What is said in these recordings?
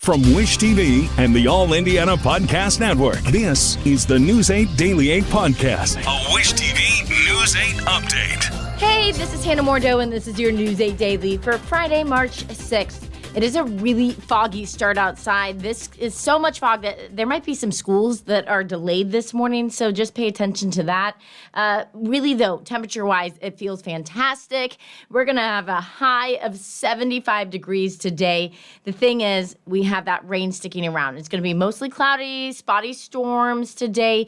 From Wish TV and the All Indiana Podcast Network, this is the News 8 Daily 8 Podcast, a Wish TV News 8 update. Hey, this is Hannah Mordo, and this is your News 8 Daily for Friday, March 6th. It is a really foggy start outside. This is so much fog that there might be some schools that are delayed this morning, so just pay attention to that. Really, though, temperature-wise, it feels fantastic. We're going to have a high of 75 degrees today. The thing is, we have that rain sticking around. It's going to be mostly cloudy, spotty storms today.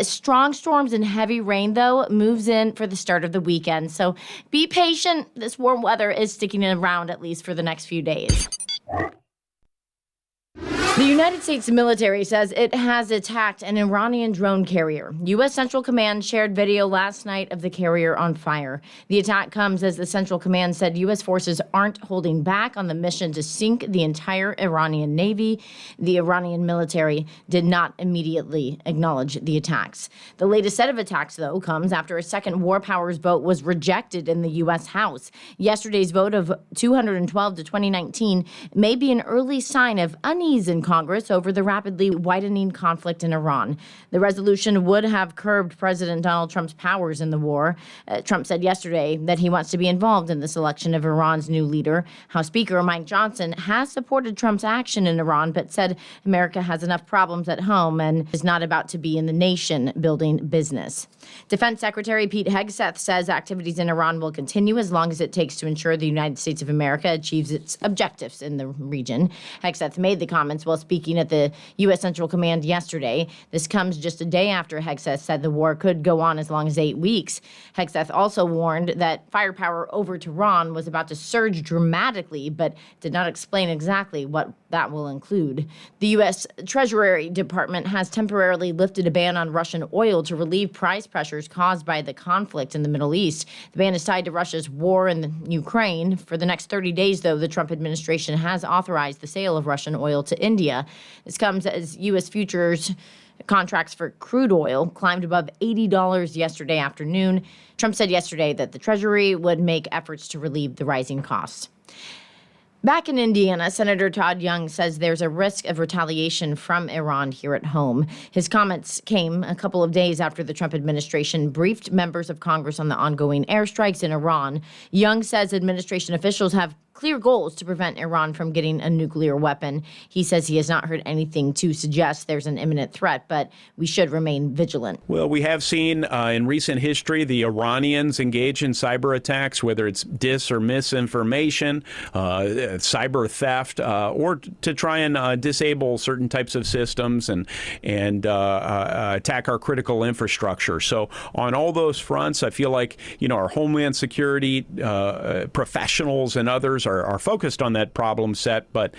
Strong storms and heavy rain, though, moves in for the start of the weekend. So be patient. This warm weather is sticking around at least for the next few days. The United States military says it has attacked an Iranian drone carrier. U.S. Central Command shared video last night of the carrier on fire. The attack comes as the Central Command said U.S. forces aren't holding back on the mission to sink the entire Iranian Navy. The Iranian military did not immediately acknowledge the attacks. The latest set of attacks, though, comes after a second war powers vote was rejected in the U.S. House. Yesterday's vote of 212 to 2019 may be an early sign of unease in Congress over the rapidly widening conflict in Iran. The resolution would have curbed President Donald Trump's powers in the war. Trump said yesterday that he wants to be involved in the selection of Iran's new leader. House Speaker Mike Johnson has supported Trump's action in Iran, but said America has enough problems at home and is not about to be in the nation-building business. Defense Secretary Pete Hegseth says activities in Iran will continue as long as it takes to ensure the United States of America achieves its objectives in the region. Hegseth made the comments while speaking at the U.S. Central Command yesterday. This comes just a day after Hegseth said the war could go on as long as 8 weeks. Hegseth also warned that firepower over Tehran was about to surge dramatically, but did not explain exactly what that will include. The U.S. Treasury Department has temporarily lifted a ban on Russian oil to relieve price pressures caused by the conflict in the Middle East. The ban is tied to Russia's war in Ukraine. For the next 30 days, though, the Trump administration has authorized the sale of Russian oil to India. This comes as U.S. futures contracts for crude oil climbed above $80 yesterday afternoon. Trump said yesterday that the Treasury would make efforts to relieve the rising costs. Back in Indiana, Senator Todd Young says there's a risk of retaliation from Iran here at home. His comments came a couple of days after the Trump administration briefed members of Congress on the ongoing airstrikes in Iran. Young says administration officials have clear goals to prevent Iran from getting a nuclear weapon. He says he has not heard anything to suggest there's an imminent threat, but we should remain vigilant. Well, we have seen in recent history the Iranians engage in cyber attacks, whether it's dis or misinformation, cyber theft, or to try and disable certain types of systems and attack our critical infrastructure. So on all those fronts, I feel like, our Homeland Security professionals and others are focused on that problem set, but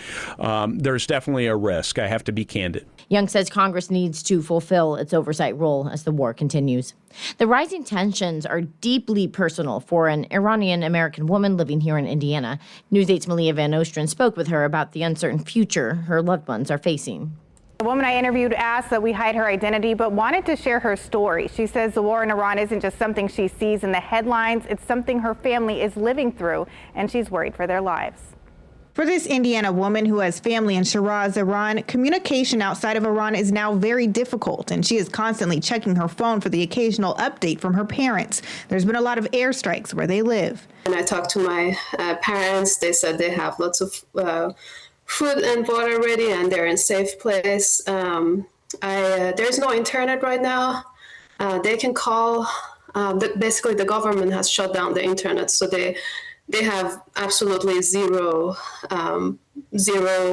there's definitely a risk. I have to be candid. Young says Congress needs to fulfill its oversight role as the war continues. The rising tensions are deeply personal for an Iranian-American woman living here in Indiana. News 8's Malia Van Ostrin spoke with her about the uncertain future her loved ones are facing. The woman I interviewed asked that we hide her identity, but wanted to share her story. She says the war in Iran isn't just something she sees in the headlines. It's something her family is living through, and she's worried for their lives. For this Indiana woman who has family in Shiraz, Iran, communication outside of Iran is now very difficult, and she is constantly checking her phone for the occasional update from her parents. There's been a lot of airstrikes where they live. When I talked to my parents, they said they have lots of food and water ready and they're in safe place. There's no internet right now. They can call. Basically, the government has shut down the internet, so they have absolutely zero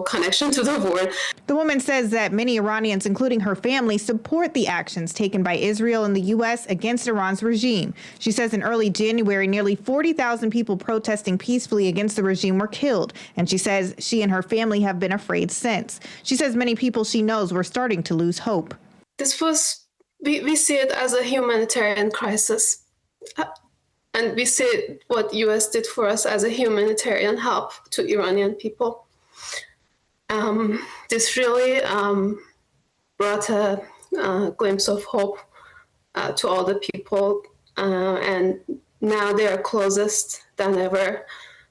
connection to the war. The woman says that many Iranians, including her family, support the actions taken by Israel and the U.S. against Iran's regime. She says in early January, nearly 40,000 people protesting peacefully against the regime were killed. And she says she and her family have been afraid since. She says many people she knows were starting to lose hope. We see it as a humanitarian crisis. And we see what U.S. did for us as a humanitarian help to Iranian people. This really brought a glimpse of hope to all the people. And now they are closest than ever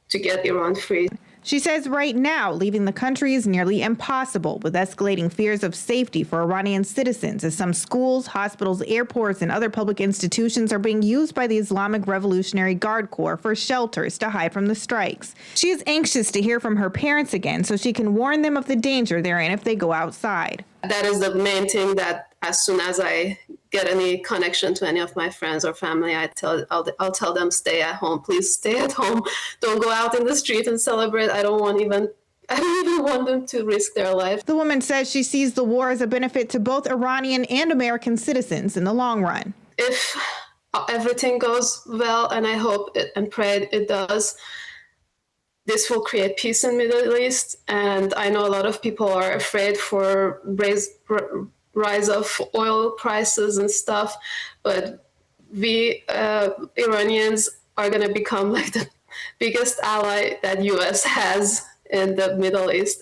to get Iran free. She says right now, leaving the country is nearly impossible, with escalating fears of safety for Iranian citizens as some schools, hospitals, airports, and other public institutions are being used by the Islamic Revolutionary Guard Corps for shelters to hide from the strikes. She is anxious to hear from her parents again so she can warn them of the danger they're in if they go outside. That is the main thing, that as soon as I get any connection to any of my friends or family, I'll tell them, stay at home. Please stay at home. Don't go out in the street and celebrate. I don't even want them to risk their life. The woman says she sees the war as a benefit to both Iranian and American citizens in the long run. If everything goes well, and I hope and pray it does, this will create peace in the Middle East. And I know a lot of people are afraid for rise of oil prices and stuff, but we Iranians are going to become like the biggest ally that U.S. has in the Middle East.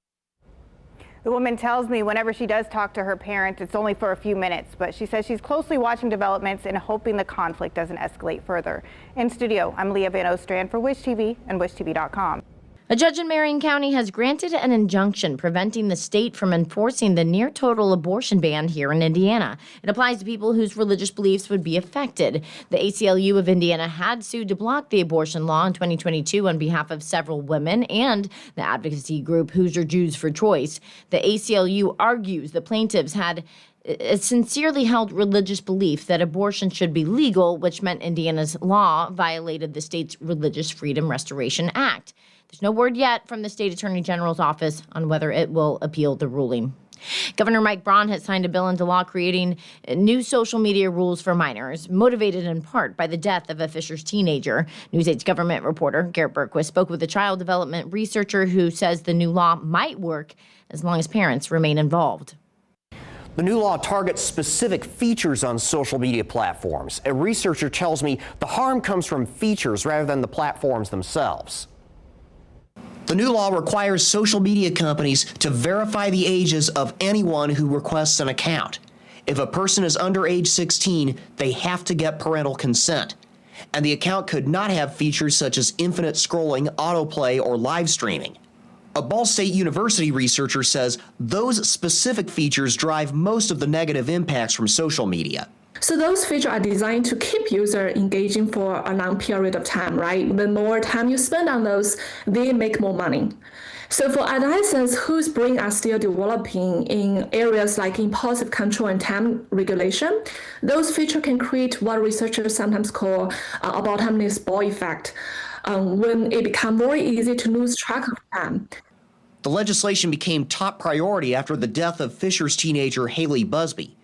The woman tells me whenever she does talk to her parents, it's only for a few minutes, but she says she's closely watching developments and hoping the conflict doesn't escalate further. In studio, I'm Leah Van Ostrand for Wish TV and WishTV.com. A judge in Marion County has granted an injunction preventing the state from enforcing the near-total abortion ban here in Indiana. It applies to people whose religious beliefs would be affected. The ACLU of Indiana had sued to block the abortion law in 2022 on behalf of several women and the advocacy group Hoosier Jews for Choice. The ACLU argues the plaintiffs had a sincerely held religious belief that abortion should be legal, which meant Indiana's law violated the state's Religious Freedom Restoration Act. There's no word yet from the state attorney general's office on whether it will appeal the ruling. Governor Mike Braun has signed a bill into law creating new social media rules for minors, motivated in part by the death of a Fishers teenager. News 8's government reporter Garrett Berquist spoke with a child development researcher who says the new law might work as long as parents remain involved. The new law targets specific features on social media platforms. A researcher tells me the harm comes from features rather than the platforms themselves. The new law requires social media companies to verify the ages of anyone who requests an account. If a person is under age 16, they have to get parental consent. And the account could not have features such as infinite scrolling, autoplay, or live streaming. A Ball State University researcher says those specific features drive most of the negative impacts from social media. So those features are designed to keep user engaging for a long period of time, right? The more time you spend on those, they make more money. So for adolescents whose brain are still developing in areas like impulsive control and time regulation, those features can create what researchers sometimes call a bottomless ball effect, when it becomes very easy to lose track of time. The legislation became top priority after the death of Fishers teenager Haley Busby.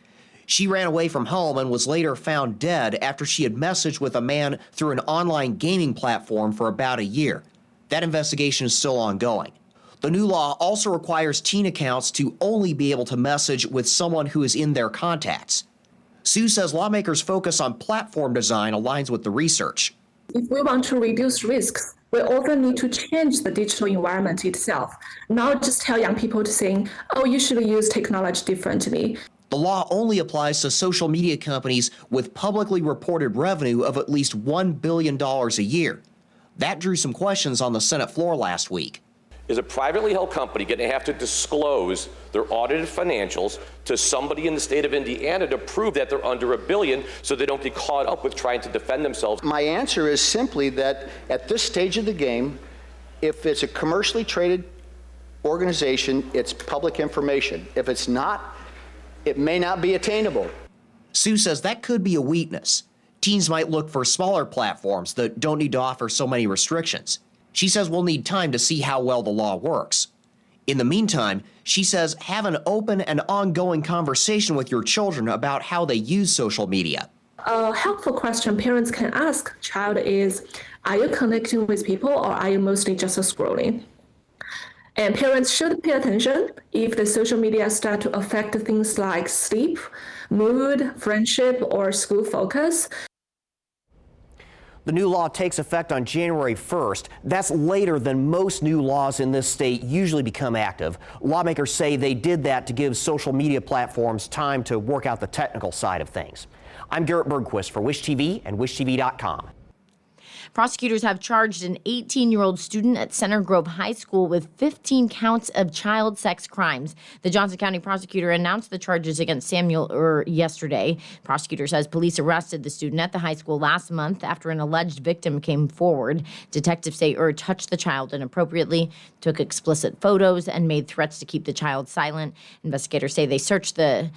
She ran away from home and was later found dead after she had messaged with a man through an online gaming platform for about a year. That investigation is still ongoing. The new law also requires teen accounts to only be able to message with someone who is in their contacts. Sue says lawmakers' focus on platform design aligns with the research. If we want to reduce risks, we often need to change the digital environment itself, not just tell young people to say, oh, you should use technology differently. The law only applies to social media companies with publicly reported revenue of at least $1 billion a year. That drew some questions on the Senate floor last week. Is a privately held company going to have to disclose their audited financials to somebody in the state of Indiana to prove that they're under $1 billion so they don't get caught up with trying to defend themselves? My answer is simply that at this stage of the game, if it's a commercially traded organization, it's public information. If it's not, it may not be attainable. Sue says that could be a weakness. Teens might look for smaller platforms that don't need to offer so many restrictions. She says we'll need time to see how well the law works. In the meantime, she says have an open and ongoing conversation with your children about how they use social media. A helpful question parents can ask a child is, are you connecting with people or are you mostly just scrolling? And parents should pay attention if the social media start to affect things like sleep, mood, friendship, or school focus. The new law takes effect on January 1st. That's later than most new laws in this state usually become active. Lawmakers say they did that to give social media platforms time to work out the technical side of things. I'm Garrett Bergquist for Wish TV and WishTV.com. Prosecutors have charged an 18-year-old student at Center Grove High School with 15 counts of child sex crimes. The Johnson County prosecutor announced the charges against Samuel yesterday. Prosecutor says police arrested the student at the high school last month after an alleged victim came forward. Detectives say touched the child inappropriately, took explicit photos, and made threats to keep the child silent. Investigators say they searched the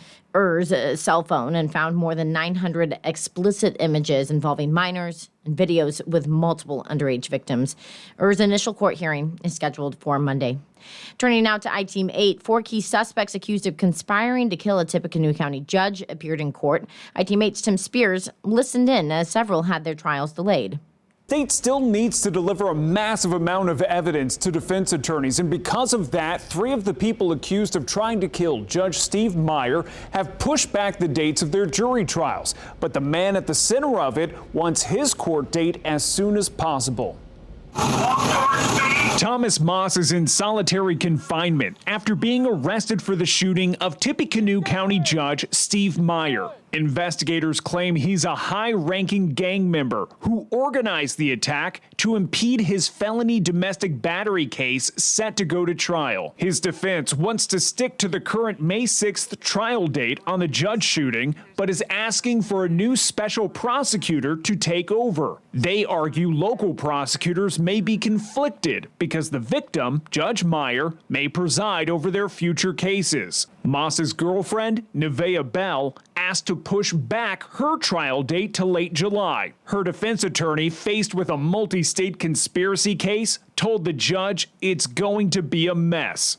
cell phone and found more than 900 explicit images involving minors and videos with multiple underage victims. Initial court hearing is scheduled for Monday. Turning now to I-Team 8, 4 key suspects accused of conspiring to kill a Tippecanoe County judge appeared in court. I-Team 8's Tim Spears listened in as several had their trials delayed. State still needs to deliver a massive amount of evidence to defense attorneys, and because of that, 3 of the people accused of trying to kill Judge Steve Meyer have pushed back the dates of their jury trials. But the man at the center of it wants his court date as soon as possible. Thomas Moss is in solitary confinement after being arrested for the shooting of Tippecanoe County Judge Steve Meyer. Investigators claim he's a high-ranking gang member who organized the attack to impede his felony domestic battery case set to go to trial. His defense wants to stick to the current May 6th trial date on the judge shooting, but is asking for a new special prosecutor to take over. They argue local prosecutors may be conflicted because the victim, Judge Meyer, may preside over their future cases. Moss's girlfriend, Nevaeh Bell, asked to push back her trial date to late July. Her defense attorney, faced with a multi-state conspiracy case, told the judge it's going to be a mess.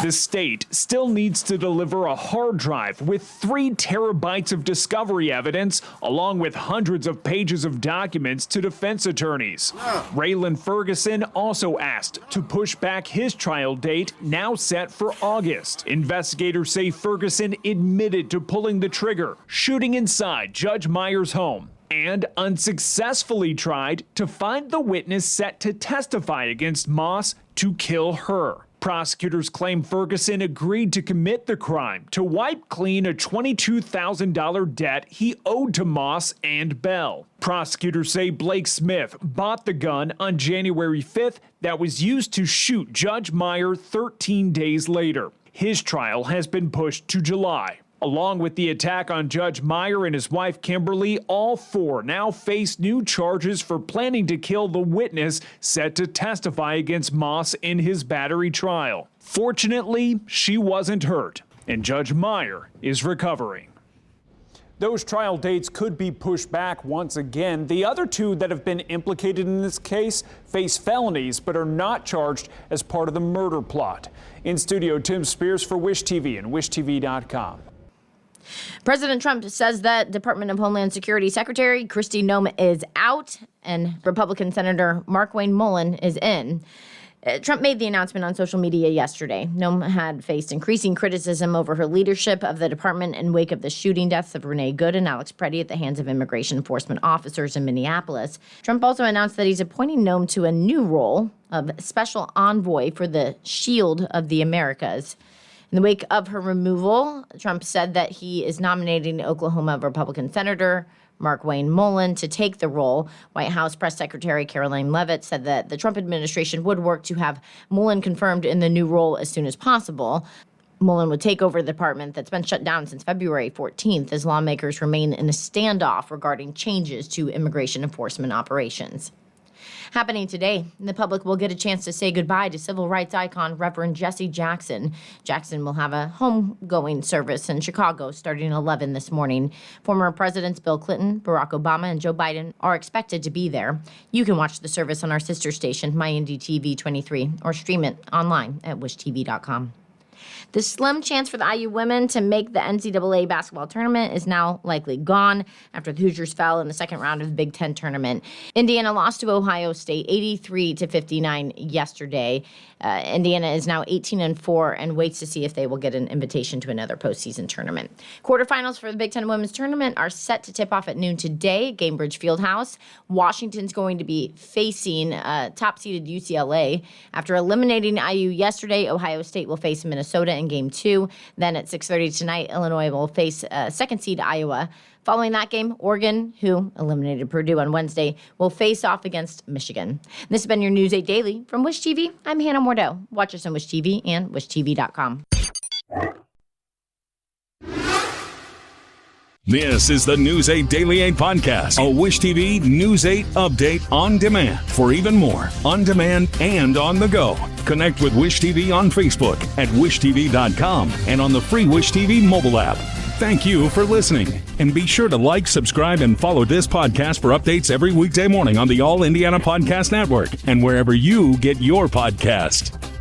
The state still needs to deliver a hard drive with 3 terabytes of discovery evidence, along with hundreds of pages of documents to defense attorneys. Raylan Ferguson also asked to push back his trial date, now set for August. Investigators say Ferguson admitted to pulling the trigger, shooting inside Judge Meyer's home, and unsuccessfully tried to find the witness set to testify against Moss to kill her. Prosecutors claim Ferguson agreed to commit the crime to wipe clean a $22,000 debt he owed to Moss and Bell. Prosecutors say Blake Smith bought the gun on January 5th that was used to shoot Judge Meyer 13 days later. His trial has been pushed to July. Along with the attack on Judge Meyer and his wife Kimberly, all 4 now face new charges for planning to kill the witness set to testify against Moss in his battery trial. Fortunately, she wasn't hurt, and Judge Meyer is recovering. Those trial dates could be pushed back once again. The other 2 that have been implicated in this case face felonies but are not charged as part of the murder plot. In studio, Tim Spears for Wish TV and WishTV.com. President Trump says that Department of Homeland Security Secretary Kristi Noem is out and Republican Senator Markwayne Mullin is in. Trump made the announcement on social media yesterday. Noem had faced increasing criticism over her leadership of the department in wake of the shooting deaths of Renee Good and Alex Preddy at the hands of immigration enforcement officers in Minneapolis. Trump also announced that he's appointing Noem to a new role of special envoy for the Shield of the Americas. In the wake of her removal, Trump said that he is nominating Oklahoma Republican Senator Markwayne Mullin to take the role. White House Press Secretary Caroline Leavitt said that the Trump administration would work to have Mullin confirmed in the new role as soon as possible. Mullin would take over the department that's been shut down since February 14th as lawmakers remain in a standoff regarding changes to immigration enforcement operations. Happening today, the public will get a chance to say goodbye to civil rights icon Reverend Jesse Jackson. Jackson will have a homegoing service in Chicago starting at 11 this morning. Former Presidents Bill Clinton, Barack Obama, and Joe Biden are expected to be there. You can watch the service on our sister station, MyNDTV 23, or stream it online at wishtv.com. The slim chance for the IU women to make the NCAA basketball tournament is now likely gone after the Hoosiers fell in the second round of the Big Ten tournament. Indiana lost to Ohio State 83-59 yesterday. Indiana is now 18-4 and waits to see if they will get an invitation to another postseason tournament. Quarterfinals for the Big Ten women's tournament are set to tip off at noon today at Gainbridge Fieldhouse. Washington's going to be facing top-seeded UCLA. After eliminating IU yesterday, Ohio State will face Minnesota Minnesota in Game 2. Then at 6:30 tonight, Illinois will face second seed Iowa. Following that game, Oregon, who eliminated Purdue on Wednesday, will face off against Michigan. This has been your News 8 Daily from Wish TV. I'm Hannah Mordeau. Watch us on Wish TV and wishtv.com. This is the News 8 Daily 8 podcast, a Wish TV News 8 update on demand. For even more, on demand and on the go. Connect with Wish TV on Facebook at wishtv.com and on the free Wish TV mobile app. Thank you for listening. And be sure to like, subscribe, and follow this podcast for updates every weekday morning on the All Indiana Podcast Network and wherever you get your podcast.